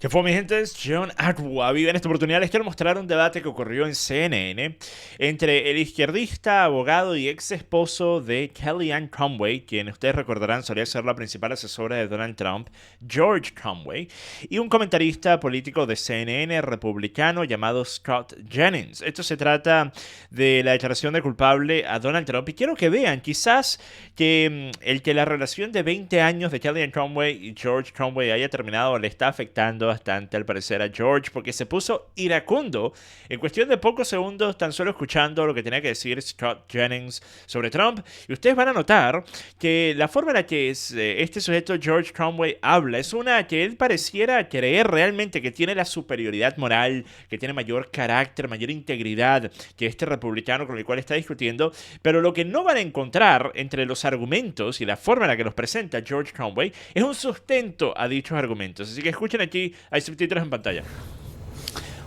¿Qué fue, mi gente? Es John Arwabi. En esta oportunidad les quiero mostrar un debate que ocurrió en CNN entre el izquierdista, abogado y ex esposo de Kellyanne Conway, quien ustedes recordarán solía ser la principal asesora de Donald Trump, George Conway, y un comentarista político de CNN republicano llamado Scott Jennings. Esto se trata de la declaración de culpable a Donald Trump y quiero que vean quizás que el que la relación de 20 años de Kellyanne Conway y George Conway haya terminado le está afectando bastante al parecer a George, porque se puso iracundo en cuestión de pocos segundos tan solo escuchando lo que tenía que decir Scott Jennings sobre Trump. Y ustedes van a notar que la forma en la que este sujeto George Conway habla es una que él pareciera creer realmente que tiene la superioridad moral, que tiene mayor carácter, mayor integridad que este republicano con el cual está discutiendo, pero lo que no van a encontrar entre los argumentos y la forma en la que los presenta George Conway es un sustento a dichos argumentos. Así que escuchen aquí, hay subtítulos en pantalla.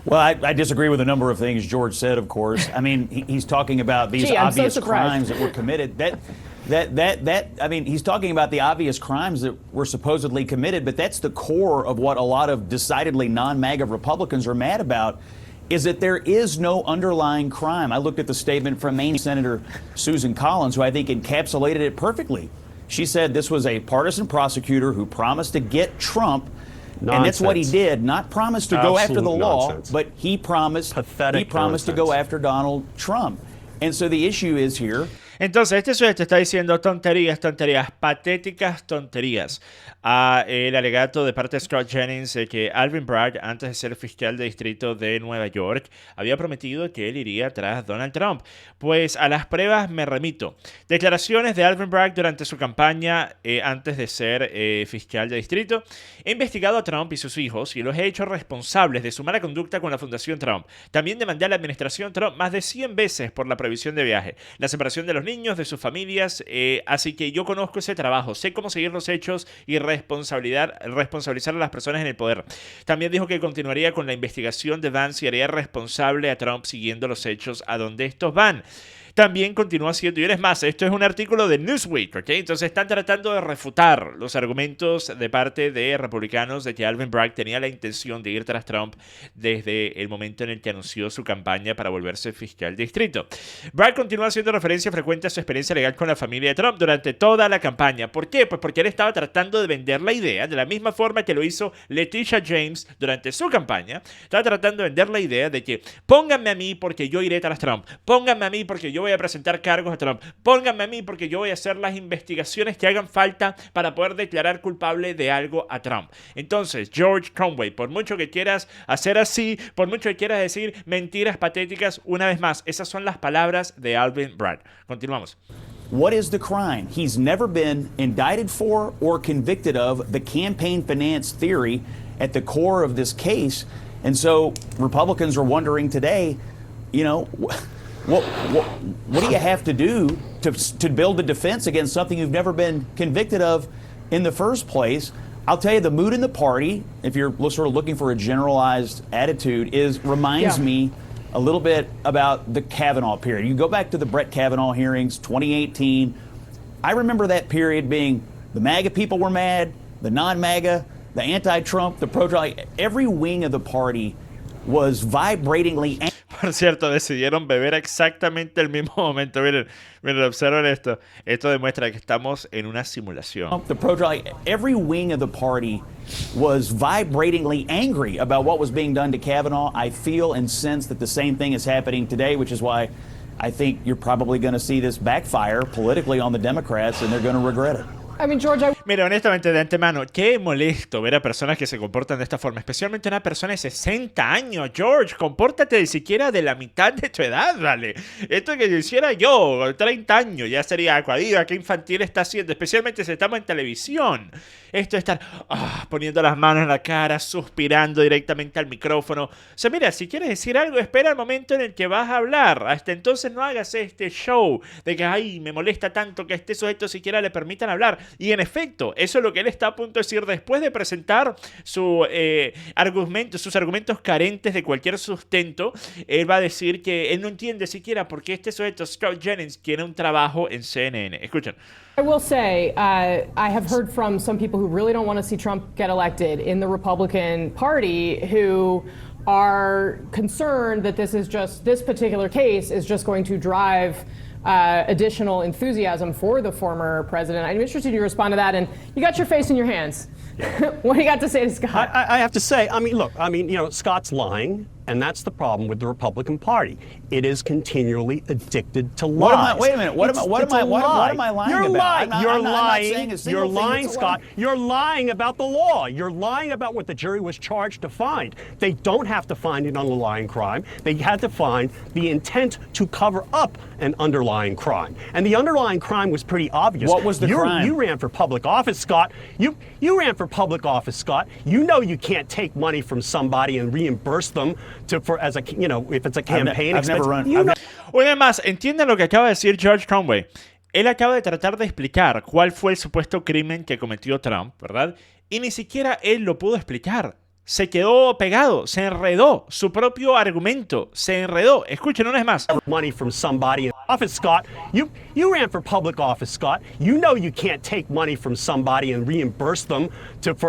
Well, I disagree with a number of things George said, of course. I mean, he's talking about these obvious crimes that were committed. I mean, he's talking about the obvious crimes that were supposedly committed, but that's the core of what a lot of decidedly non-MAGA Republicans are mad about, is that there is no underlying crime. I looked at the statement from Maine Senator Susan Collins, who I think encapsulated it perfectly. She said this was a partisan prosecutor who promised to get Trump. Nonsense. And that's what he did, not promise to go after the law, but he promised to go after Donald Trump. And so the issue is here. Entonces, este sujeto está diciendo tonterías, tonterías, patéticas tonterías a el alegato de parte de Scott Jennings de que Alvin Bragg, antes de ser fiscal de distrito de Nueva York, había prometido que él iría tras Donald Trump. Pues a las pruebas me remito. Declaraciones de Alvin Bragg durante su campaña antes de ser fiscal de distrito. He investigado a Trump y sus hijos y los he hecho responsables de su mala conducta con la Fundación Trump. También demandé a la administración Trump más de 100 veces por la prohibición de viaje, la separación de los niños, de sus familias, así que yo conozco ese trabajo, sé cómo seguir los hechos y responsabilizar a las personas en el poder. También dijo que continuaría con la investigación de Vance y haría responsable a Trump siguiendo los hechos a donde estos van. También continúa haciendo, y es más, esto es un artículo de Newsweek, ¿ok? Entonces están tratando de refutar los argumentos de parte de republicanos de que Alvin Bragg tenía la intención de ir tras Trump desde el momento en el que anunció su campaña para volverse fiscal de distrito. Bragg continúa haciendo referencia frecuente a su experiencia legal con la familia de Trump durante toda la campaña. ¿Por qué? Pues porque él estaba tratando de vender la idea, de la misma forma que lo hizo Letitia James durante su campaña. Estaba tratando de vender la idea de que pónganme a mí porque yo iré tras Trump, pónganme a mí porque yo voy a presentar cargos a Trump, pónganme a mí porque yo voy a hacer las investigaciones que hagan falta para poder declarar culpable de algo a Trump. Entonces, George Conway, por mucho que quieras hacer así, por mucho que quieras decir mentiras patéticas, una vez más, esas son las palabras de Alvin Bragg. Continuamos. What is the crime? He's never been indicted for or convicted of the campaign finance theory at the core of this case. And so Republicans are wondering today, you know, what do you have to do to build a defense against something you've never been convicted of in the first place? I'll tell you, the mood in the party, if you're sort of looking for a generalized attitude, reminds me a little bit about the Kavanaugh period. You go back to the Brett Kavanaugh hearings, 2018. I remember that period being the MAGA people were mad, the non-MAGA, the anti-Trump, the pro-Trump. Every wing of the party was vibratingly angry. Por cierto, decidieron beber exactamente el mismo momento. Miren, observen esto. Esto demuestra que estamos en una simulación. Every wing of the party was vibratingly angry about what was being done to Kavanaugh. I feel and sense that the same thing is happening today, which is why I think you're probably going to see this backfire politically on the Democrats, and they're going to regret it. Mira, honestamente, de antemano, qué molesto ver a personas que se comportan de esta forma, especialmente una persona de 60 años. George, compórtate ni siquiera de la mitad de tu edad, ¿vale? Esto que yo hiciera yo, 30 años, ya sería acuadida, qué infantil está haciendo, especialmente si estamos en televisión. Esto de estar poniendo las manos en la cara, suspirando directamente al micrófono. O sea, mira, si quieres decir algo, espera el momento en el que vas a hablar. Hasta entonces no hagas este show de que, ay, me molesta tanto que a este sujeto siquiera le permitan hablar. Y en efecto, repito, eso es lo que él está a punto de decir después de presentar sus argumentos carentes de cualquier sustento. Él va a decir que él no entiende siquiera por qué este sujeto, Scott Jennings, quiere un trabajo en CNN. Escuchen. I will say, I have heard from some people who really don't want to see Trump get elected in the Republican Party who are concerned that this particular case is just going to drive additional enthusiasm for the former president. I'm interested in you respond to that. And you got your face in your hands. What do you got to say to Scott? I have to say, look, Scott's lying, and that's the problem with the Republican Party. It is continually addicted to lies. Wait a minute. What am I lying You're about? Lying. You're lying, Scott. You're lying about the law. You're lying about what the jury was charged to find. They don't have to find an underlying crime. They had to find the intent to cover up an underlying crime. And the underlying crime was pretty obvious. What was the crime? You ran for public office, Scott. You ran for public office, Scott. You know you can't take money from somebody and reimburse them if it's a campaign expense. Una más, entiendan lo que acaba de decir George Conway. Él acaba de tratar de explicar cuál fue el supuesto crimen que cometió Trump, ¿verdad? Y ni siquiera él lo pudo explicar. Se quedó pegado, se enredó. Su propio argumento se enredó. Escuchen una vez más. Money from somebody in office, Scott. You ran for public office, Scott. You know you can't take money from somebody and reimburse them if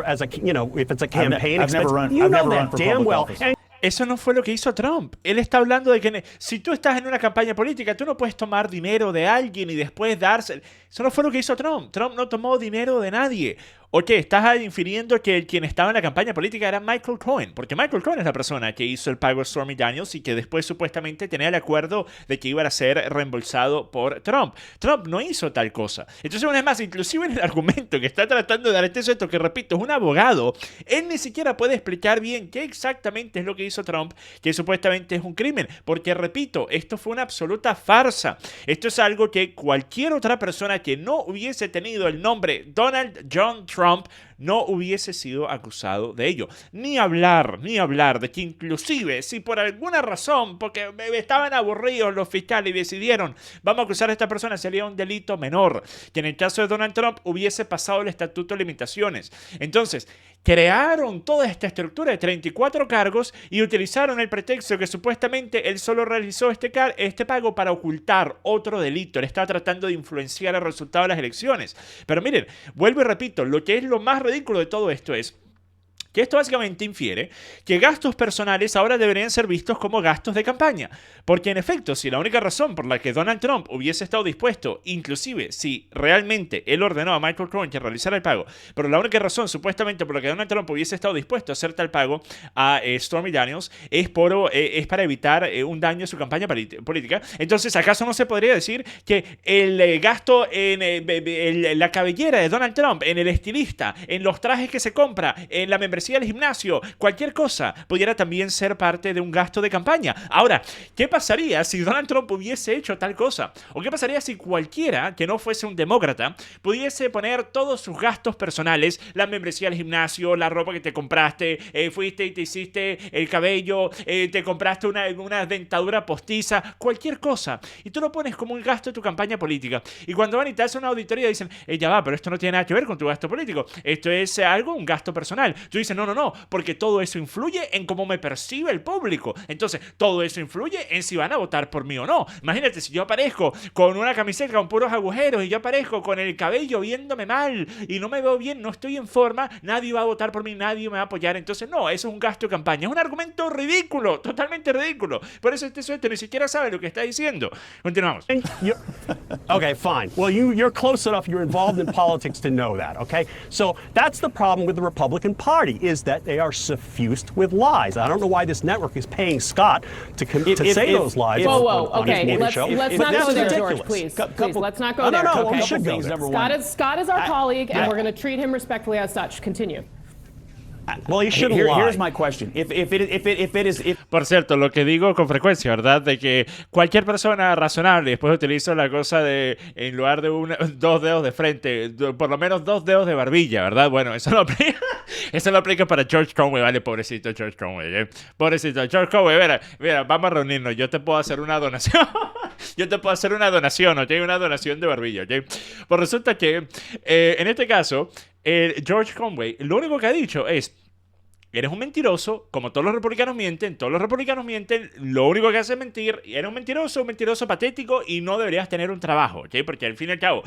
it's a campaign expense. I've never run for damn public well. office. Eso no fue lo que hizo Trump. Él está hablando de que si tú estás en una campaña política, tú no puedes tomar dinero de alguien y después darse. Eso no fue lo que hizo Trump. Trump no tomó dinero de nadie. Ok, estás infiriendo que quien estaba en la campaña política era Michael Cohen, porque Michael Cohen es la persona que hizo el pago a Stormy Daniels y que después supuestamente tenía el acuerdo de que iba a ser reembolsado por Trump. Trump no hizo tal cosa. Entonces, una vez más, inclusive en el argumento que está tratando de dar este sujeto, que repito, es un abogado, él ni siquiera puede explicar bien qué exactamente es lo que hizo Trump, que supuestamente es un crimen, porque repito, esto fue una absoluta farsa. Esto es algo que cualquier otra persona que no hubiese tenido el nombre Donald John Trump no hubiese sido acusado de ello. Ni hablar de que inclusive si por alguna razón, porque estaban aburridos los fiscales y decidieron vamos a acusar a esta persona, sería un delito menor, que en el caso de Donald Trump hubiese pasado el estatuto de limitaciones. Entonces, crearon toda esta estructura de 34 cargos y utilizaron el pretexto que supuestamente él solo realizó este pago para ocultar otro delito. Él estaba tratando de influenciar el resultado de las elecciones. Pero miren, vuelvo y repito, lo que es lo más ridículo de todo esto es que esto básicamente infiere que gastos personales ahora deberían ser vistos como gastos de campaña. Porque en efecto, si la única razón por la que Donald Trump hubiese estado dispuesto, inclusive si realmente él ordenó a Michael Cohen que realizara el pago, pero la única razón supuestamente por la que Donald Trump hubiese estado dispuesto a hacer tal pago a Stormy Daniels es para evitar un daño a su campaña política, entonces ¿acaso no se podría decir que el gasto en la cabellera de Donald Trump, en el estilista, en los trajes que se compra, en la membresía al gimnasio, cualquier cosa pudiera también ser parte de un gasto de campaña? Ahora, ¿qué pasaría si Donald Trump hubiese hecho tal cosa? ¿O qué pasaría si cualquiera que no fuese un demócrata pudiese poner todos sus gastos personales, la membresía al gimnasio, la ropa que te compraste, fuiste y te hiciste el cabello, te compraste una dentadura postiza, cualquier cosa, y tú lo pones como un gasto de tu campaña política? Y cuando van y te hacen una auditoría dicen, ya va, pero esto no tiene nada que ver con tu gasto político, esto es un gasto personal. Tú dices, no, porque todo eso influye en cómo me percibe el público. Entonces, todo eso influye en si van a votar por mí o no. Imagínate, si yo aparezco con una camiseta con puros agujeros y yo aparezco con el cabello viéndome mal y no me veo bien, no estoy en forma, nadie va a votar por mí, nadie me va a apoyar. Entonces, no, eso es un gasto de campaña. Es un argumento ridículo, totalmente ridículo. Por eso este sujeto ni siquiera sabe lo que está diciendo. Continuamos. Okay, fine. Well, you're close enough, you're involved in politics to know that, okay? So that's the problem with the Republican Party, is that they are suffused with lies. I don't know why this network is paying Scott to say those lies. Whoa, on his okay, morning let's show. not go there, George, ridiculous. please, let's not go there. No, okay? we should go there. Scott is our colleague, and we're going to treat him respectfully as such. Continue. Well, he shouldn't lie. Here's my question. Por cierto, lo que digo con frecuencia, ¿verdad? De que cualquier persona razonable después utiliza la cosa de, en lugar de dos dedos de frente, por lo menos 2 dedos de barbilla, ¿verdad? Bueno, eso lo aplica para George Conway, ¿vale? Pobrecito George Conway, ¿eh? Pobrecito George Conway, mira, vamos a reunirnos, yo te puedo hacer una donación. Yo te puedo hacer una donación, ¿ok? Una donación de barbilla, ¿ok? Pues resulta que, en este caso, George Conway, lo único que ha dicho es: eres un mentiroso, como todos los republicanos mienten, lo único que hace es mentir, eres un mentiroso patético y no deberías tener un trabajo, ¿ok? Porque al fin y al cabo,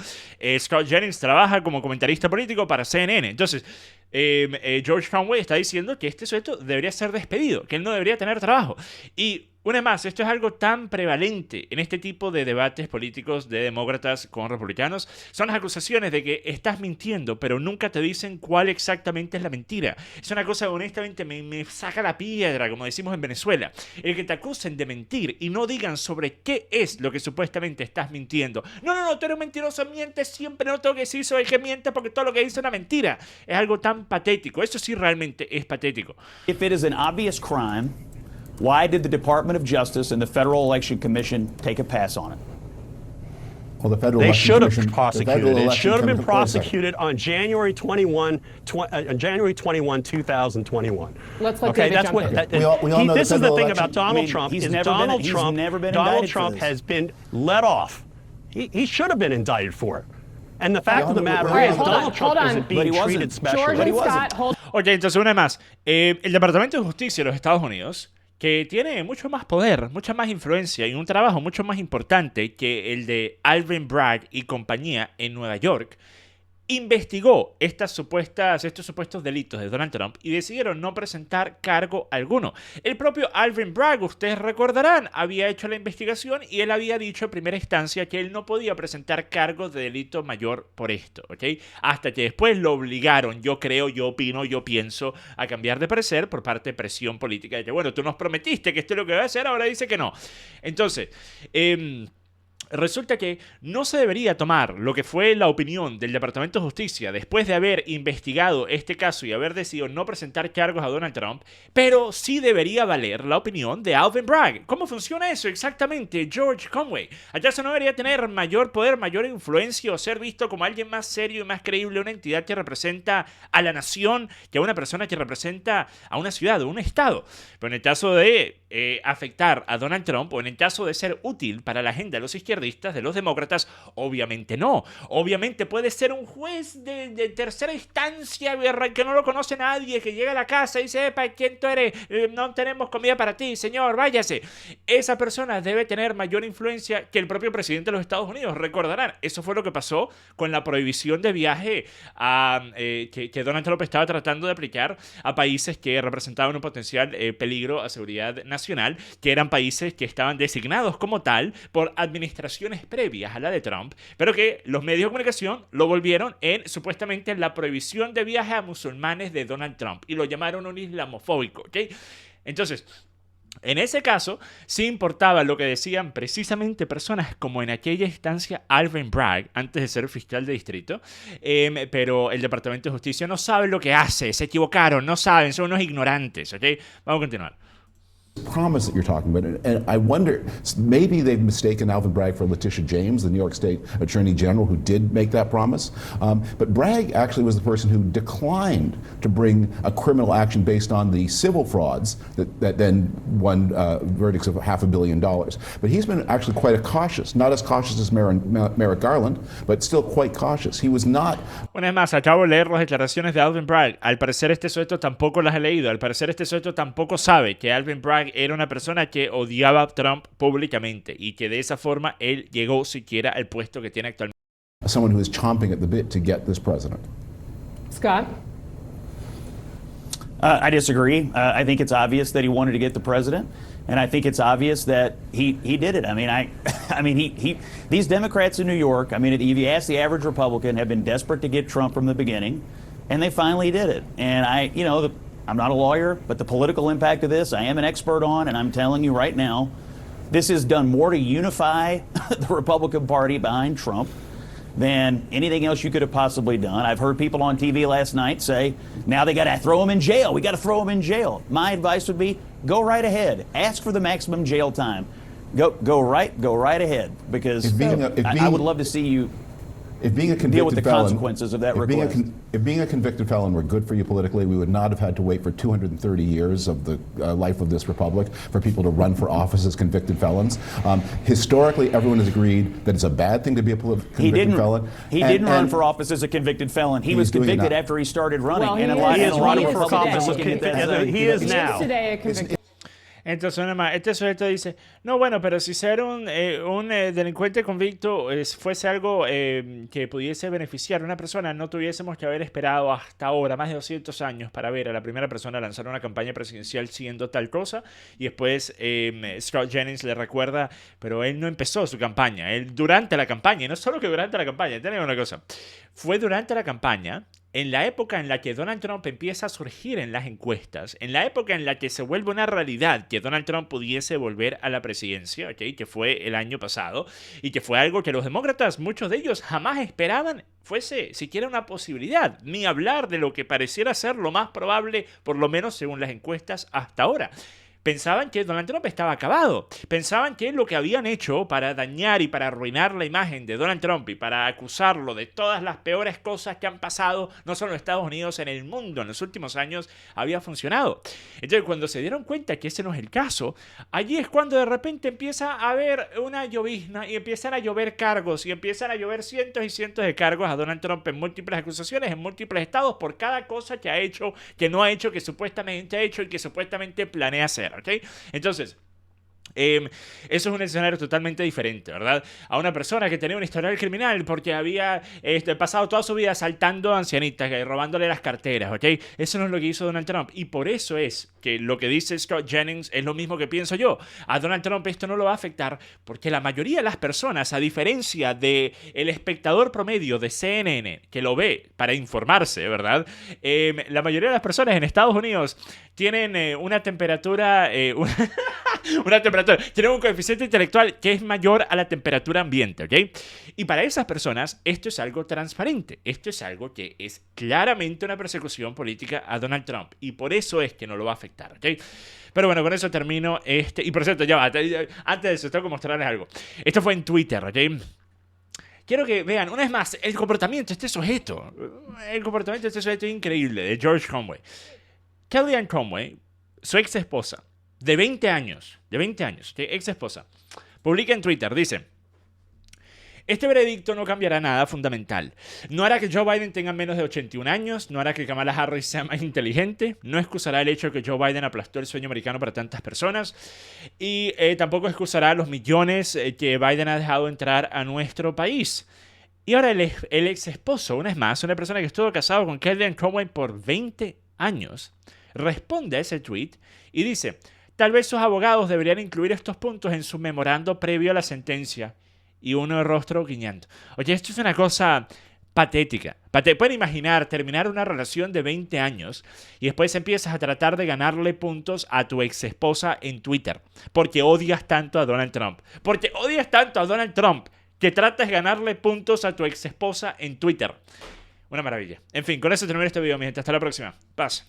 Scott Jennings trabaja como comentarista político para CNN. Entonces, George Conway está diciendo que este sujeto debería ser despedido, que él no debería tener trabajo. Y una vez más, esto es algo tan prevalente en este tipo de debates políticos de demócratas con republicanos. Son las acusaciones de que estás mintiendo, pero nunca te dicen cuál exactamente es la mentira. Es una cosa que honestamente me saca la piedra, como decimos en Venezuela. El que te acusen de mentir y no digan sobre qué es lo que supuestamente estás mintiendo. No, tú eres un mentiroso, mientes siempre, no tengo que decir sobre qué mientes porque todo lo que dice es una mentira. Es algo tan patético. Eso sí realmente es patético. If it is an obvious crime, why did the Department of Justice and the Federal Election Commission take a pass on it? Well, the federal They election should have commission- the prosecuted federal it. It election should have been commission- wait a second. prosecuted on January 21, 2021. Let's let Okay, David that's jump what. in. We all know the this is the federal thing election- about Donald I mean, Trump. he's Is never Donald been- Trump? he's never been Donald indicted for Trump this. has been let off. He should have been indicted for it. And the fact of the matter All right, is, hold Donald on, Trump hold on. isn't But being he wasn't. treated specially. George But he and wasn't. Scott, hold Ok, entonces una más. El Departamento de Justicia de los Estados Unidos, que tiene mucho más poder, mucha más influencia y un trabajo mucho más importante que el de Alvin Bragg y compañía en Nueva York, investigó estos supuestos delitos de Donald Trump y decidieron no presentar cargo alguno. El propio Alvin Bragg, ustedes recordarán, había hecho la investigación y él había dicho en primera instancia que él no podía presentar cargos de delito mayor por esto, ¿ok? Hasta que después lo obligaron, yo creo, yo opino, yo pienso, a cambiar de parecer por parte de presión política de que, bueno, tú nos prometiste que esto es lo que va a hacer, ahora dice que no. Entonces, resulta que no se debería tomar lo que fue la opinión del Departamento de Justicia después de haber investigado este caso y haber decidido no presentar cargos a Donald Trump, pero sí debería valer la opinión de Alvin Bragg. ¿Cómo funciona eso exactamente, George Conway? ¿Acaso no debería tener mayor poder, mayor influencia o ser visto como alguien más serio y más creíble, una entidad que representa a la nación que a una persona que representa a una ciudad o un estado? Pero en el caso de afectar a Donald Trump o en el caso de ser útil para la agenda de los izquierdistas, de los demócratas, obviamente no. Obviamente puede ser un juez de tercera instancia que no lo conoce nadie, que llega a la casa y dice, epa, ¿quién tú eres? No tenemos comida para ti, señor, váyase. Esa persona debe tener mayor influencia que el propio presidente de los Estados Unidos. Recordarán, eso fue lo que pasó con la prohibición de viaje que Donald Trump estaba tratando de aplicar a países que representaban un potencial peligro a seguridad nacional, que eran países que estaban designados como tal por administraciones previas a la de Trump, pero que los medios de comunicación lo volvieron en supuestamente la prohibición de viaje a musulmanes de Donald Trump y lo llamaron un islamofóbico, ¿ok? Entonces, en ese caso, sí importaba lo que decían precisamente personas como en aquella instancia Alvin Bragg, antes de ser fiscal de distrito, pero el Departamento de Justicia no sabe lo que hace, se equivocaron, no saben, son unos ignorantes, ¿ok? Vamos a continuar. Promise that you're talking about, and I wonder, maybe they've mistaken Alvin Bragg for Letitia James, the New York State Attorney General, who did make that promise. But Bragg actually was the person who declined to bring a criminal action based on the civil frauds that then won verdicts of $500 million. But he's been actually quite cautious, not as cautious as Merrick Garland, but still quite cautious. He was not. Una vez más, acabo de leer las declaraciones de Alvin Bragg. Al parecer este sujeto tampoco las he leído. Al parecer este sujeto tampoco sabe que Alvin Bragg era una persona que odiaba a Trump públicamente y que de esa forma él llegó siquiera al puesto que tiene actualmente. Someone who is chomping at the bit to get this president. Scott? I disagree. I think it's obvious that he wanted to get the president, and I think it's obvious that he did it. I mean, these Democrats in New York, I mean, if you ask the average Republican, have been desperate to get Trump from the beginning, and they finally did it. And I'm not a lawyer, but the political impact of this, I am an expert on, and I'm telling you right now, this has done more to unify the Republican Party behind Trump than anything else you could have possibly done. I've heard people on TV last night say, now they got to throw him in jail. We got to throw him in jail. My advice would be, go right ahead. Ask for the maximum jail time. Go right ahead, because I would love to see you. If being a deal with convicted the felon, consequences of that if being, request. if being a convicted felon were good for you politically, we would not have had to wait for 230 years of the life of this republic for people to run for office as convicted felons. Historically, everyone has agreed that it's a bad thing to be a convicted felon. He didn't run for office as a convicted felon. He was convicted after he started running. Well, and he a lot of is Republicans today. looking at that. He is He now. is today a convicted. Entonces, nada más, este sujeto dice, no, bueno, pero si ser un delincuente convicto fuese algo que pudiese beneficiar a una persona, no tuviésemos que haber esperado hasta ahora más de 200 años para ver a la primera persona lanzar una campaña presidencial siendo tal cosa. Y después Scott Jennings le recuerda, pero él no empezó su campaña, él durante la campaña, y no solo que durante la campaña, tenemos una cosa, fue durante la campaña, en la época en la que Donald Trump empieza a surgir en las encuestas, en la época en la que se vuelve una realidad que Donald Trump pudiese volver a la presidencia, ¿okay? Que fue el año pasado, y que fue algo que los demócratas, muchos de ellos, jamás esperaban fuese siquiera una posibilidad, ni hablar de lo que pareciera ser lo más probable, por lo menos según las encuestas hasta ahora. Pensaban que Donald Trump estaba acabado. Pensaban que lo que habían hecho para dañar y para arruinar la imagen de Donald Trump y para acusarlo de todas las peores cosas que han pasado, no solo en Estados Unidos, en el mundo en los últimos años, había funcionado. Entonces, cuando se dieron cuenta que ese no es el caso, allí es cuando de repente empieza a haber una llovizna y empiezan a llover cargos y empiezan a llover cientos y cientos de cargos a Donald Trump en múltiples acusaciones, en múltiples estados, por cada cosa que ha hecho, que no ha hecho, que supuestamente ha hecho y que supuestamente planea hacer. ¿Okay? Entonces, eso es un escenario totalmente diferente, ¿verdad? A una persona que tenía un historial criminal porque había pasado toda su vida asaltando a ancianitas y robándole las carteras, ¿ok? Eso no es lo que hizo Donald Trump. Y por eso es que lo que dice Scott Jennings es lo mismo que pienso yo. A Donald Trump esto no lo va a afectar porque la mayoría de las personas, a diferencia del espectador promedio de CNN, que lo ve para informarse, ¿verdad? La mayoría de las personas en Estados Unidos tienen una temperatura... una temperatura, tienen un coeficiente intelectual que es mayor a la temperatura ambiente, ¿ok? Y para esas personas esto es algo transparente, esto es algo que es claramente una persecución política a Donald Trump y por eso es que no lo va a afectar, ¿ok? Pero bueno, con eso termino y por cierto, ya va, antes de eso tengo que mostrarles algo. Esto fue en Twitter, ¿ok? Quiero que vean, una vez más, el comportamiento de este sujeto. El comportamiento de este sujeto es increíble, de George Conway. Kellyanne Conway, su ex esposa, de 20 años, ex esposa, publica en Twitter, dice: este veredicto no cambiará nada fundamental. No hará que Joe Biden tenga menos de 81 años, no hará que Kamala Harris sea más inteligente, no excusará el hecho de que Joe Biden aplastó el sueño americano para tantas personas y tampoco excusará los millones que Biden ha dejado entrar a nuestro país. Y ahora el ex esposo, una vez más, una persona que estuvo casado con Kellyanne Conway por 20 años, responde a ese tweet y dice: tal vez sus abogados deberían incluir estos puntos en su memorando previo a la sentencia. Y uno de rostro guiñando. Oye, esto es una cosa patética. Pueden imaginar terminar una relación de 20 años y después empiezas a tratar de ganarle puntos a tu ex esposa en Twitter porque odias tanto a Donald Trump. Porque odias tanto a Donald Trump que tratas de ganarle puntos a tu ex esposa en Twitter. Una maravilla. En fin, con eso termino este video, mi gente. Hasta la próxima. Paz.